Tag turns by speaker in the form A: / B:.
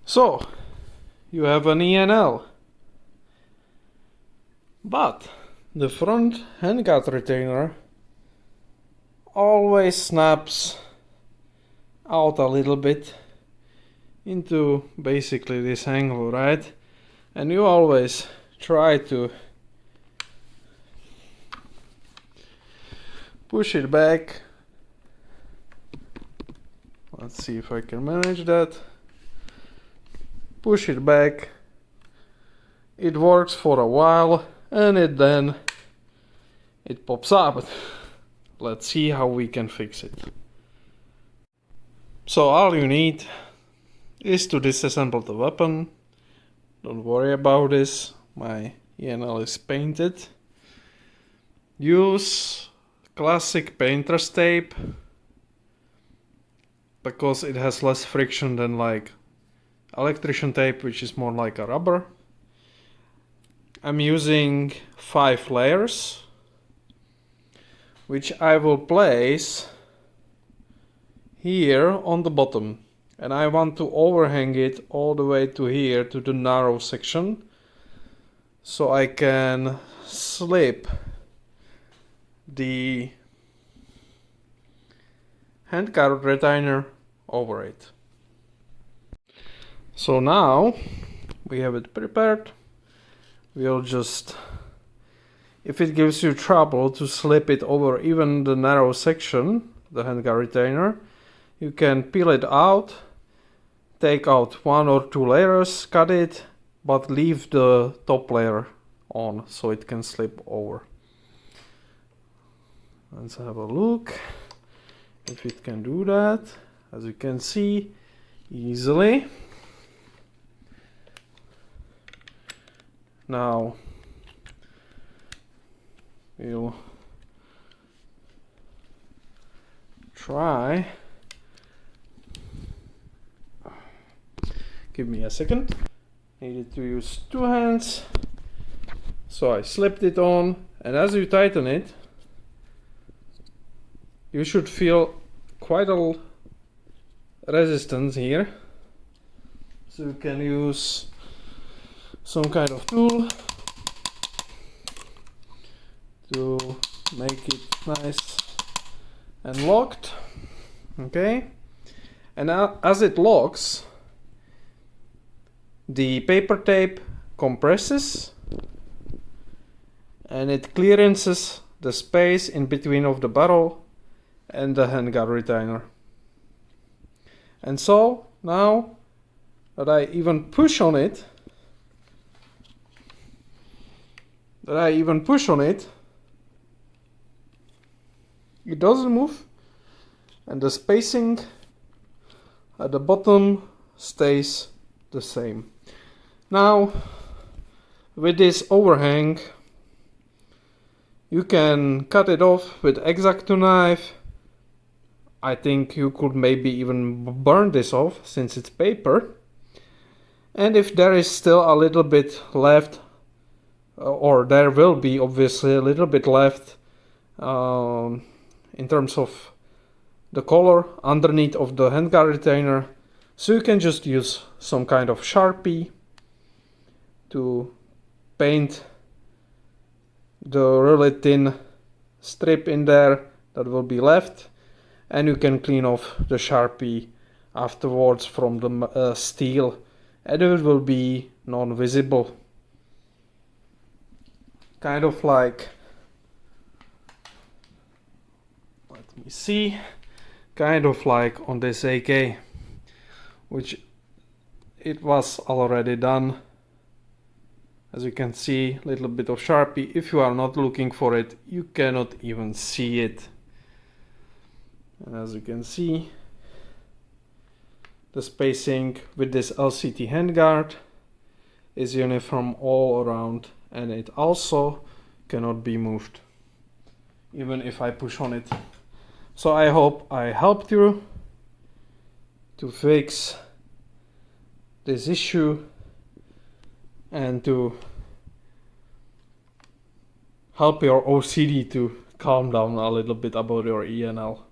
A: So, you have an E&L, but the front handguard retainer always snaps out a little bit into basically this angle, right? And you always try to push it back. Let's see if I can manage that. Push it back. It works for a while and then it pops up. Let's see how we can fix it. So all you need is to disassemble the weapon. Don't worry about this, my E&L is painted. Use classic painter's tape because it has less friction than like electrician tape, which is more like a rubber. I'm using 5 layers, which I will place here on the bottom, and I want to overhang it all the way to here to the narrow section so I can slip the handguard retainer over it. So now we have it prepared. We'll just, if it gives you trouble to slip it over even the narrow section, the handguard retainer, you can peel it out, take out 1 or 2 layers, cut it, but leave the top layer on so it can slip over. Let's have a look if it can do that. As you can see, easily. Now we'll try. Give me a second. Needed to use 2 hands. So I slipped it on, and as you tighten it, you should feel quite a resistance here. So you can use some kind of tool to make it nice and locked. Okay, and now as it locks, the paper tape compresses and it clearances the space in between of the barrel and the handguard retainer. And so now that I even push on it, it doesn't move, and the spacing at the bottom stays the same. Now with this overhang, you can cut it off with X-Acto knife. I think you could maybe even burn this off since it's paper. And if there is still a little bit left, or there will be obviously a little bit left in terms of the color underneath of the handguard retainer, so you can just use some kind of Sharpie to paint the really thin strip in there that will be left, and you can clean off the Sharpie afterwards from the steel, and it will be non-visible. Kind of like, let me see, kind of like on this AK, which it was already done. As you can see, a little bit of Sharpie. If you are not looking for it, you cannot even see it. And as you can see, the spacing with this LCT handguard is uniform all around, and it also cannot be moved even if I push on it. So I hope I helped you to fix this issue and to help your OCD to calm down a little bit about your E&L.